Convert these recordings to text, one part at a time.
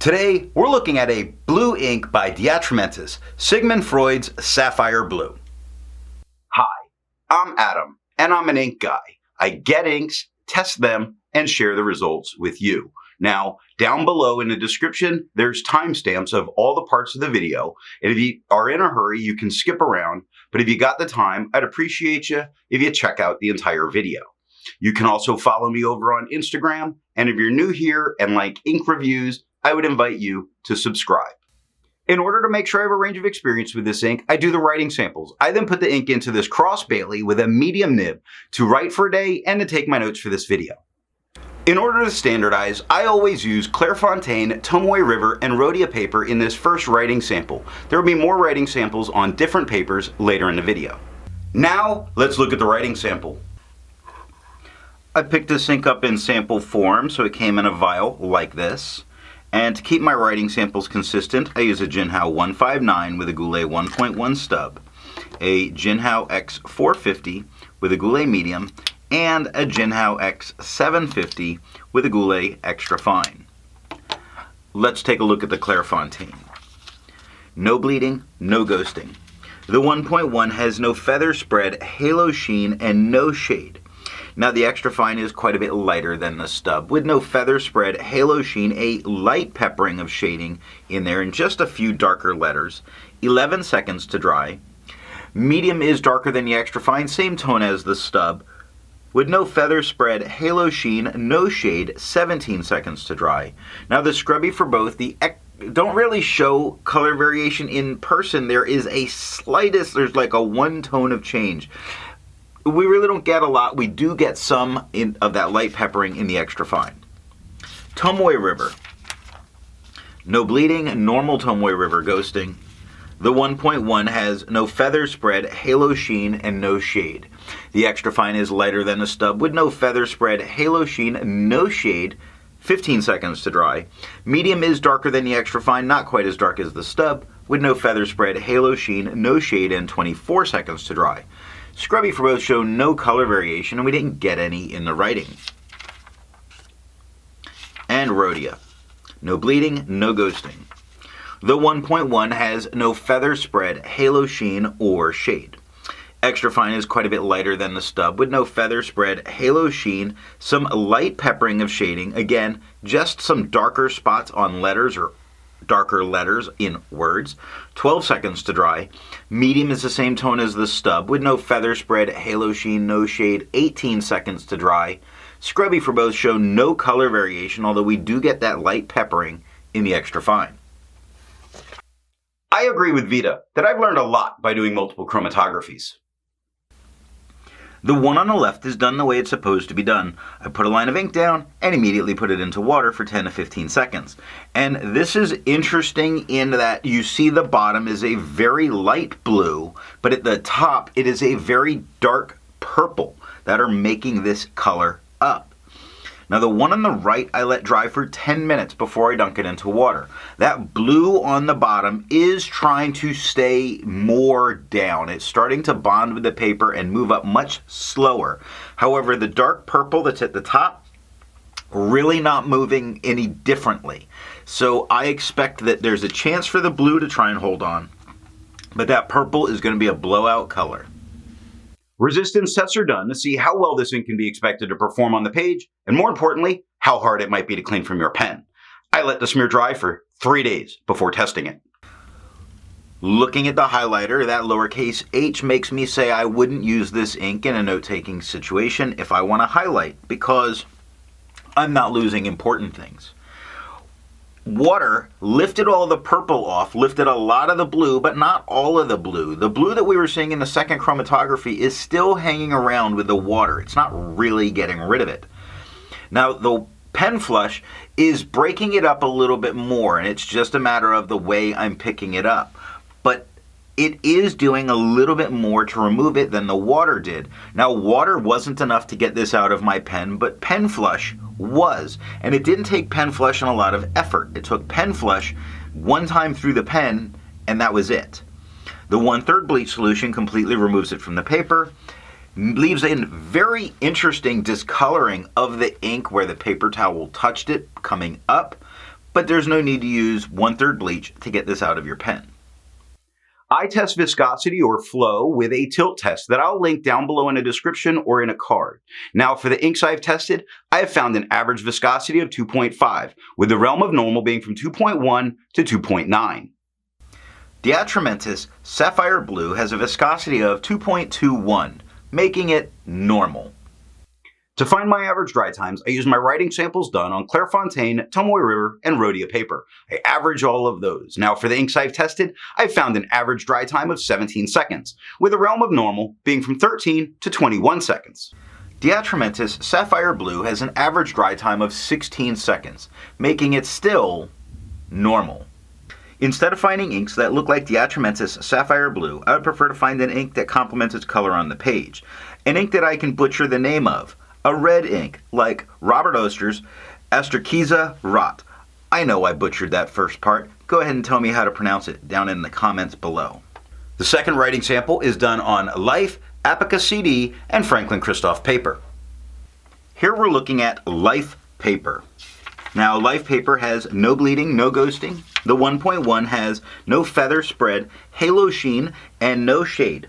Today, we're looking at a blue ink by Atramentis, Sigmund Freud's Sapphire Blue. Hi, I'm Adam, and I'm an ink guy. I get inks, test them, and share the results with you. Now, down below in the description, there's timestamps of all the parts of the video, and if you are in a hurry, you can skip around, but if you got the time, I'd appreciate you if you check out the entire video. You can also follow me over on Instagram, and if you're new here and like ink reviews, I would invite you to subscribe. In order to make sure I have a range of experience with this ink, I do the writing samples. I then put the ink into this cross Bailey with a medium nib to write for a day and to take my notes for this video. In order to standardize, I always use Clairfontaine, Tomoe River, and Rhodia paper in this first writing sample. There will be more writing samples on different papers later in the video. Now, let's look at the writing sample. I picked this ink up in sample form, so it came in a vial like this. And to keep my writing samples consistent, I use a Jinhao 159 with a Goulet 1.1 stub, a Jinhao X450 with a Goulet medium, and a Jinhao X750 with a Goulet extra fine. Let's take a look at the Clairfontaine. No bleeding, no ghosting. The 1.1 has no feather spread, halo sheen, and no shade. Now the extra fine is quite a bit lighter than the stub, with no feather spread, halo sheen, a light peppering of shading in there, and just a few darker letters. 11 seconds to dry. Medium is darker than the extra fine, same tone as the stub, with no feather spread, halo sheen, no shade, 17 seconds to dry. Now the scrubby for both, don't really show color variation in person. There is a slightest, there's like a one tone of change. We really don't get a lot. We do get some of that light peppering in the extra fine. Tomoe River. No bleeding, normal Tomoe River ghosting. The 1.1 has no feather spread, halo sheen, and no shade. The extra fine is lighter than the stub with no feather spread, halo sheen, no shade, 15 seconds to dry. Medium is darker than the extra fine, not quite as dark as the stub, with no feather spread, halo sheen, no shade, and 24 seconds to dry. Scrubby for both show no color variation, and we didn't get any in the writing. And Rhodia. No bleeding, no ghosting. The 1.1 has no feather spread, halo sheen, or shade. Extra fine is quite a bit lighter than the stub, with no feather spread, halo sheen, some light peppering of shading, again, just some darker spots on letters or darker letters in words. 12 seconds to dry. Medium is the same tone as the stub with no feather spread, halo sheen, no shade. 18 seconds to dry. Scrubby for both show no color variation, although we do get that light peppering in the extra fine. I agree with Vita that I've learned a lot by doing multiple chromatographies. The one on the left is done the way it's supposed to be done. I put a line of ink down and immediately put it into water for 10 to 15 seconds. And this is interesting in that you see the bottom is a very light blue, but at the top it is a very dark purple that are making this color up. Now the one on the right I let dry for 10 minutes before I dunk it into water. That blue on the bottom is trying to stay more down. It's starting to bond with the paper and move up much slower. However, the dark purple that's at the top, really not moving any differently. So I expect that there's a chance for the blue to try and hold on, but that purple is going to be a blowout color. Resistance tests are done to see how well this ink can be expected to perform on the page, and more importantly, how hard it might be to clean from your pen. I let the smear dry for 3 days before testing it. Looking at the highlighter, that lowercase h makes me say I wouldn't use this ink in a note-taking situation if I want to highlight, because I'm not losing important things. Water lifted all the purple off, lifted a lot of the blue, but not all of the blue. The blue that we were seeing in the second chromatography is still hanging around with the water. It's not really getting rid of it. Now, the pen flush is breaking it up a little bit more, and it's just a matter of the way I'm picking it up. But it is doing a little bit more to remove it than the water did. Now, water wasn't enough to get this out of my pen, but pen flush was. And it didn't take pen flush and a lot of effort. It took pen flush one time through the pen, and that was it. The 1/3 bleach solution completely removes it from the paper, leaves a very interesting discoloring of the ink where the paper towel touched it coming up, but there's no need to use 1/3 bleach to get this out of your pen. I test viscosity or flow with a tilt test that I'll link down below in a description or in a card. Now for the inks I've tested, I have found an average viscosity of 2.5, with the realm of normal being from 2.1 to 2.9. The Atramentis Sapphire Blue has a viscosity of 2.21, making it normal. To find my average dry times, I use my writing samples done on Clairfontaine, Tomoe River, and Rhodia paper. I average all of those. Now for the inks I've tested, I've found an average dry time of 17 seconds, with the realm of normal being from 13 to 21 seconds. The Atramentis Sapphire Blue has an average dry time of 16 seconds, making it still normal. Instead of finding inks that look like the Atramentis Sapphire Blue, I would prefer to find an ink that complements its color on the page. An ink that I can butcher the name of. A red ink, like Robert Oster's Astorquiza Rot. I know I butchered that first part. Go ahead and tell me how to pronounce it down in the comments below. The second writing sample is done on Life, Apica CD, and Franklin Christoph paper. Here we're looking at Life paper. Now Life paper has no bleeding, no ghosting. The 1.1 has no feather spread, halo sheen, and no shade.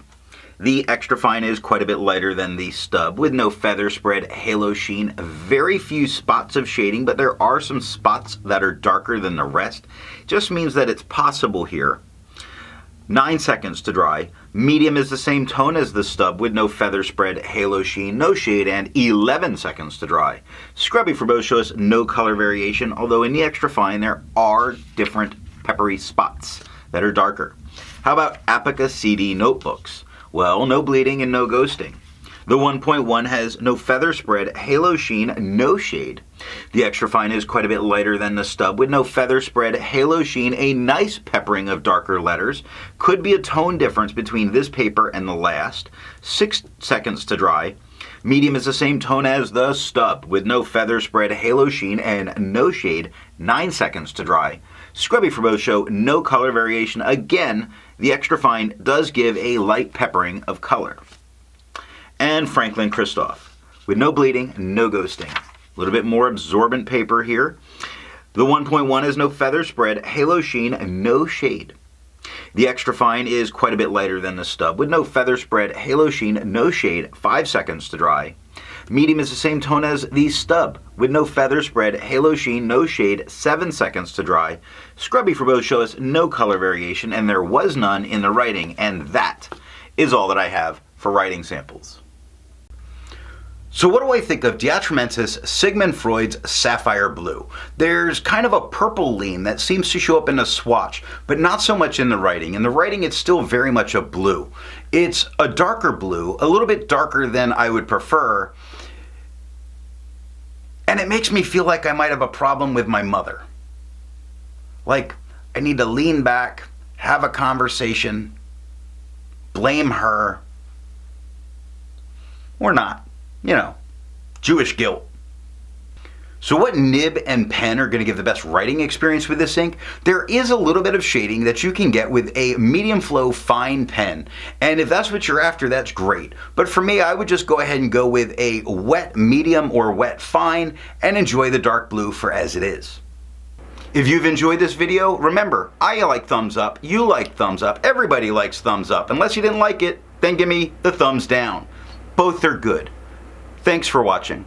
The extra fine is quite a bit lighter than the stub, with no feather spread, halo sheen, very few spots of shading, but there are some spots that are darker than the rest. Just means that it's possible here. 9 seconds to dry. Medium is the same tone as the stub, with no feather spread, halo sheen, no shade, and 11 seconds to dry. Scrubby for both shows no color variation, although in the extra fine there are different peppery spots that are darker. How about Apica CD notebooks? Well, no bleeding and no ghosting. The 1.1 has no feather spread, halo sheen, no shade. The extra fine is quite a bit lighter than the stub, with no feather spread, halo sheen, a nice peppering of darker letters. Could be a tone difference between this paper and the last. 6 seconds to dry. Medium is the same tone as the stub, with no feather spread, halo sheen, and no shade. 9 seconds to dry. Scrubby for both show no color variation. Again, the extra fine does give a light peppering of color. And Franklin Christoph, with no bleeding, no ghosting. A little bit more absorbent paper here. The 1.1 is no feather spread, halo sheen, no shade. The extra fine is quite a bit lighter than the stub, with no feather spread, halo sheen, no shade. 5 seconds to dry. Medium is the same tone as the stub, with no feather spread, halo sheen, no shade. 7 seconds to dry. Scrubby for both show us no color variation, and there was none in the writing, and that is all that I have for writing samples. So what do I think of the Atramentis Sigmund Freud's Sapphire Blue? There's kind of a purple lean that seems to show up in the swatch, but not so much in the writing. In the writing, it's still very much a blue. It's a darker blue, a little bit darker than I would prefer, and it makes me feel like I might have a problem with my mother. Like, I need to lean back, have a conversation, blame her, or not. You know, Jewish guilt. So what nib and pen are going to give the best writing experience with this ink? There is a little bit of shading that you can get with a medium flow fine pen. And if that's what you're after, that's great. But for me, I would just go ahead and go with a wet medium or wet fine and enjoy the dark blue for as it is. If you've enjoyed this video, remember, I like thumbs up, you like thumbs up, everybody likes thumbs up. Unless you didn't like it, then give me the thumbs down. Both are good. Thanks for watching.